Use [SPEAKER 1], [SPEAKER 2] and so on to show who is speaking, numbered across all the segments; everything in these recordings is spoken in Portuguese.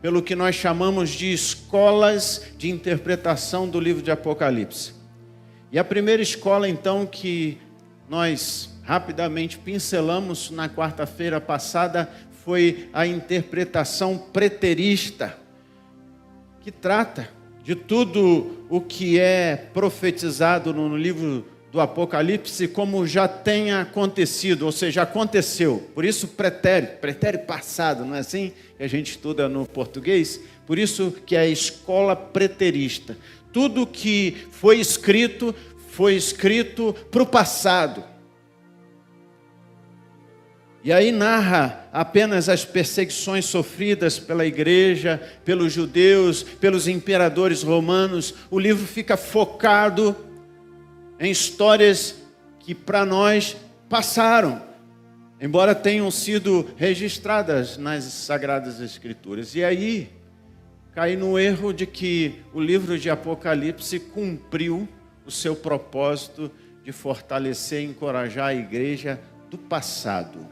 [SPEAKER 1] pelo que nós chamamos de escolas de interpretação do livro de Apocalipse. E a primeira escola, então, que nós rapidamente pincelamos na quarta-feira passada, foi a interpretação preterista, que trata de tudo o que é profetizado no livro do Apocalipse como já tenha acontecido, ou seja, aconteceu. Por isso pretérito passado, não é assim que a gente estuda no português? Por isso que é a escola preterista. Tudo que foi escrito para o passado. E aí narra apenas as perseguições sofridas pela igreja, pelos judeus, pelos imperadores romanos. O livro fica focado em histórias que para nós passaram, embora tenham sido registradas nas Sagradas Escrituras. E aí cai no erro de que o livro de Apocalipse cumpriu o seu propósito de fortalecer e encorajar a igreja do passado.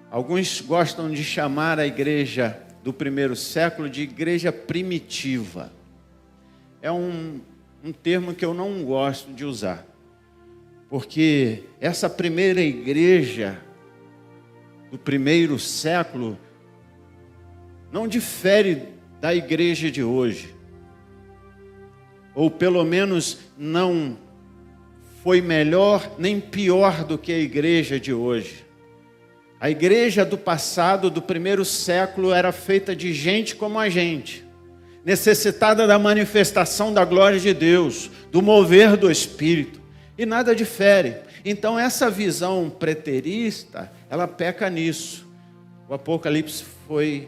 [SPEAKER 1] Alguns gostam de chamar a igreja do primeiro século de igreja primitiva. É um termo que eu não gosto de usar, porque essa primeira igreja do primeiro século não difere da igreja de hoje, ou pelo menos não foi melhor nem pior do que a igreja de hoje. A igreja do passado, do primeiro século, era feita de gente como a gente, necessitada da manifestação da glória de Deus, do mover do Espírito, e nada difere. Então essa visão preterista, ela peca nisso. O Apocalipse foi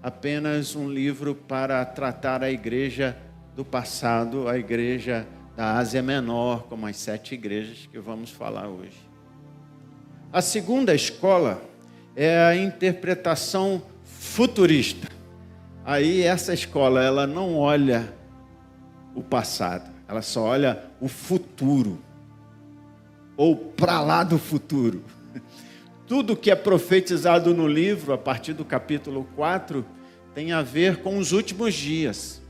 [SPEAKER 1] apenas um livro para tratar a igreja do passado, a igreja da Ásia Menor, como as 7 igrejas que vamos falar hoje. A segunda escola é a interpretação futurista. Aí essa escola, ela não olha o passado, ela só olha o futuro, ou para lá do futuro. Tudo que é profetizado no livro, a partir do capítulo 4, tem a ver com os últimos dias,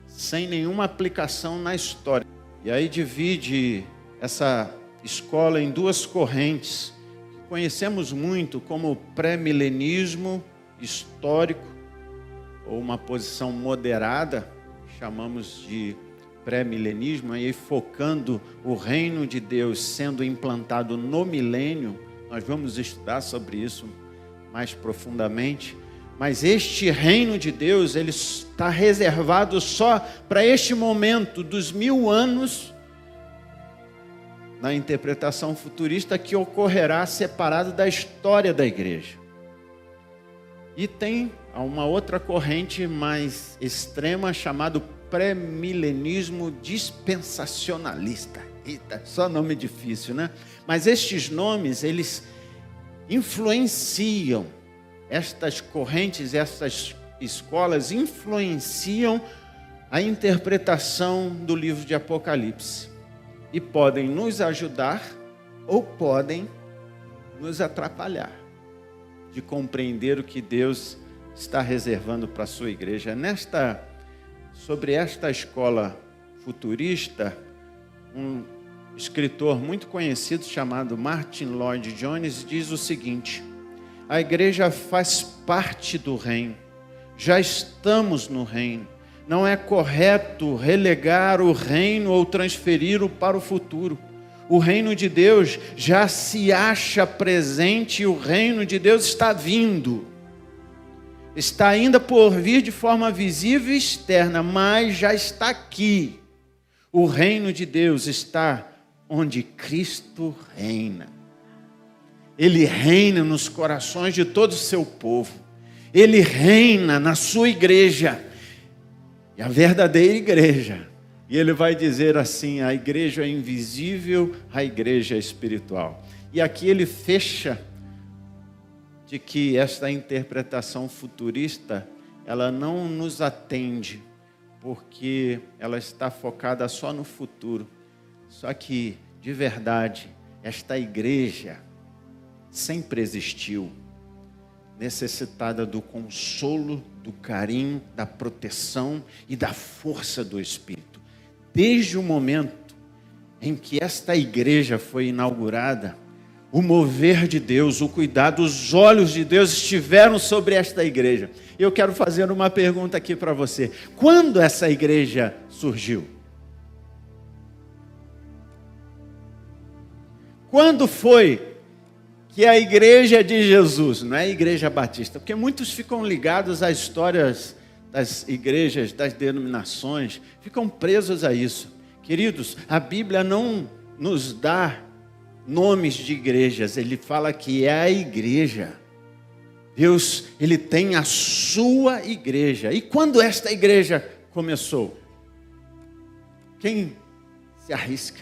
[SPEAKER 1] sem nenhuma aplicação na história. E aí divide essa escola em 2 correntes, que conhecemos muito como pré-milenismo histórico, ou uma posição moderada, chamamos de pré-milenismo, aí focando o reino de Deus sendo implantado no milênio. Nós vamos estudar sobre isso mais profundamente. Mas este reino de Deus, ele está reservado só para este momento dos 1000 anos, na interpretação futurista, que ocorrerá separado da história da igreja. E tem uma outra corrente mais extrema, chamado pré-milenismo dispensacionalista. Eita, só nome difícil, né? Mas estes nomes, eles influenciam, estas correntes, estas escolas influenciam a interpretação do livro de Apocalipse. E podem nos ajudar ou podem nos atrapalhar de compreender o que Deus está reservando para a sua igreja. Sobre esta escola futurista, um escritor muito conhecido chamado Martin Lloyd-Jones diz o seguinte: a igreja faz parte do reino, já estamos no reino. Não é correto relegar o reino ou transferi-lo para o futuro. O reino de Deus já se acha presente e o reino de Deus está vindo. Está ainda por vir de forma visível e externa, mas já está aqui. O reino de Deus está onde Cristo reina. Ele reina nos corações de todo o seu povo. Ele reina na sua igreja. E a verdadeira igreja. E ele vai dizer assim: a igreja é invisível, a igreja é espiritual. E aqui ele fecha de que esta interpretação futurista, ela não nos atende, porque ela está focada só no futuro. Só que, de verdade, esta igreja sempre existiu. necessitada do consolo, do carinho, da proteção e da força do Espírito. Desde o momento em que esta igreja foi inaugurada, o mover de Deus, o cuidado, os olhos de Deus estiveram sobre esta igreja. Eu quero fazer uma pergunta aqui para você. Quando essa igreja surgiu? Quando foi que a igreja de Jesus, não é a igreja batista, porque muitos ficam ligados às histórias das igrejas, das denominações, ficam presos a isso. Queridos, a Bíblia não nos dá nomes de igrejas, ele fala que é a igreja. Deus, ele tem a sua igreja. E quando esta igreja começou? Quem se arrisca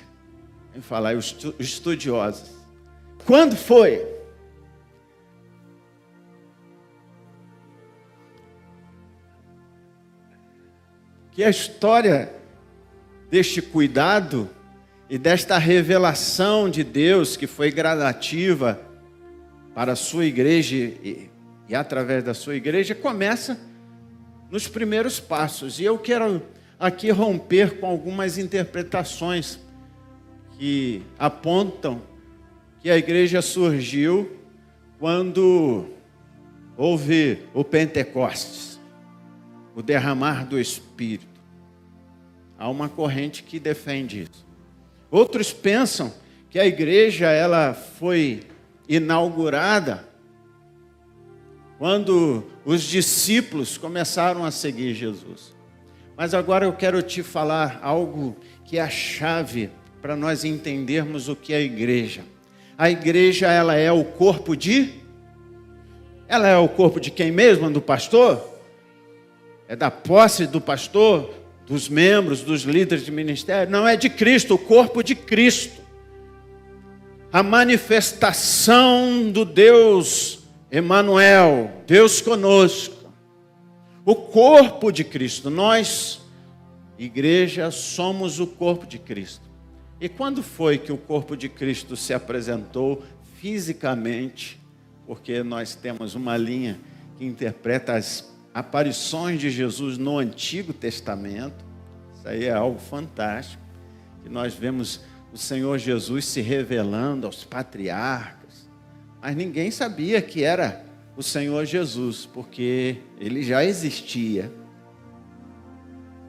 [SPEAKER 1] em falar? Os estudiosos. Quando foi? Que a história deste cuidado e desta revelação de Deus que foi gradativa para a sua igreja e através da sua igreja começa nos primeiros passos. E eu quero aqui romper com algumas interpretações que apontam que a igreja surgiu quando houve o Pentecostes, o derramar do Espírito. Há uma corrente que defende isso. Outros pensam que a igreja ela foi inaugurada quando os discípulos começaram a seguir Jesus. Mas agora eu quero te falar algo que é a chave para nós entendermos o que é a igreja. A igreja, ela é o corpo de... Ela é o corpo de quem mesmo? Do pastor? É da posse do pastor? Dos membros, dos líderes de ministério? Não, é de Cristo, o corpo de Cristo. A manifestação do Deus Emanuel, Deus conosco. O corpo de Cristo. Nós, igreja, somos o corpo de Cristo. E quando foi que o corpo de Cristo se apresentou fisicamente? Porque nós temos uma linha que interpreta as aparições de Jesus no Antigo Testamento. Isso aí é algo fantástico. Que nós vemos o Senhor Jesus se revelando aos patriarcas. Mas ninguém sabia que era o Senhor Jesus, porque ele já existia.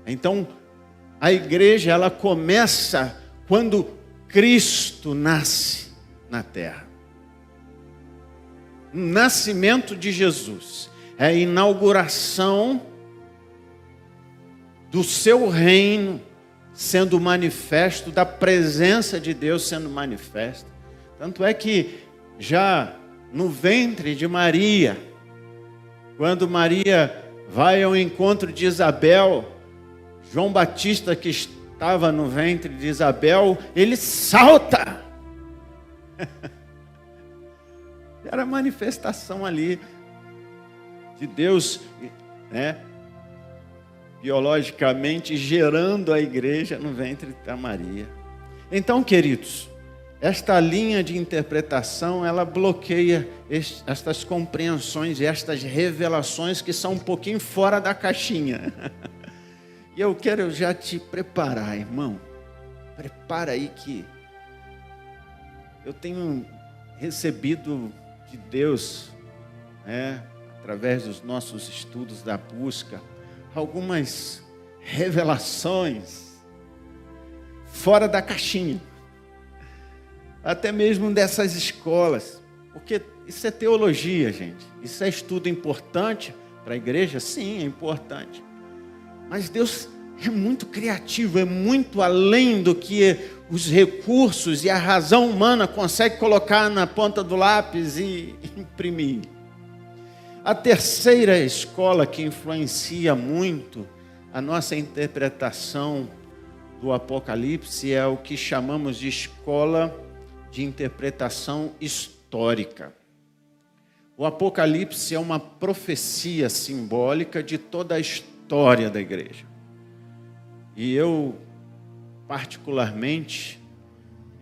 [SPEAKER 1] Então, a igreja, ela começa quando Cristo nasce na terra. O nascimento de Jesus é a inauguração do seu reino sendo manifesto, da presença de Deus sendo manifesta. Tanto é que já no ventre de Maria, quando Maria vai ao encontro de Isabel, João Batista, que estava no ventre de Isabel, ele salta. Era a manifestação ali de Deus, né, biologicamente gerando a igreja no ventre da Maria. Então, queridos, esta linha de interpretação, ela bloqueia estas compreensões e estas revelações que são um pouquinho fora da caixinha. E eu quero já te preparar, irmão. Prepara aí que eu tenho recebido de Deus, através dos nossos estudos da busca, algumas revelações fora da caixinha. Até mesmo dessas escolas. Porque isso é teologia, gente. Isso é estudo importante para a igreja? Sim, é importante. Mas Deus é muito criativo, é muito além do que os recursos e a razão humana consegue colocar na ponta do lápis e imprimir. A terceira escola que influencia muito a nossa interpretação do Apocalipse é o que chamamos de escola de interpretação histórica. O Apocalipse é uma profecia simbólica de toda a história da igreja. E eu, particularmente,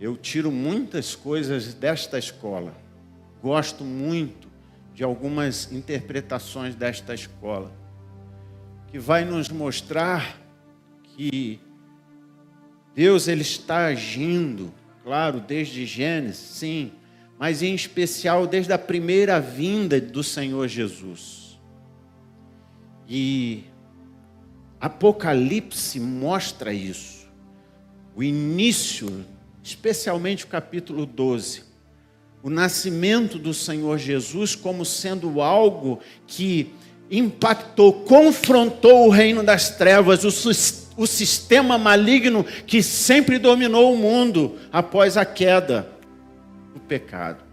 [SPEAKER 1] eu tiro muitas coisas desta escola. Gosto muito de algumas interpretações desta escola, que vai nos mostrar que Deus ele está agindo, claro, desde Gênesis, sim, mas em especial desde a primeira vinda do Senhor Jesus. E Apocalipse mostra isso. O início, especialmente o capítulo 12, o nascimento do Senhor Jesus como sendo algo que impactou, confrontou o reino das trevas, o sistema maligno que sempre dominou o mundo após a queda do pecado.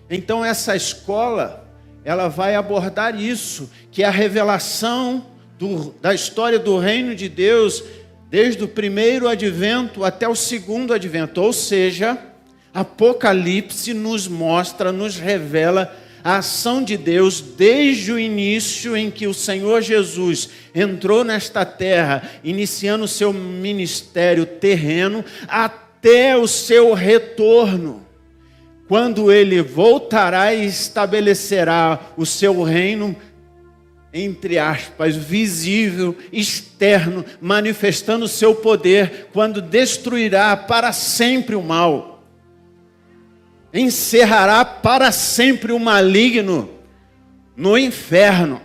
[SPEAKER 1] Então essa escola, ela vai abordar isso, que é a revelação da história do reino de Deus, desde o primeiro advento até o segundo advento, ou seja, Apocalipse nos mostra, nos revela a ação de Deus desde o início em que o Senhor Jesus entrou nesta terra, iniciando o seu ministério terreno, até o seu retorno, quando ele voltará e estabelecerá o seu reino, entre aspas, visível, externo, manifestando o seu poder, quando destruirá para sempre o mal. Encerrará para sempre o maligno no inferno.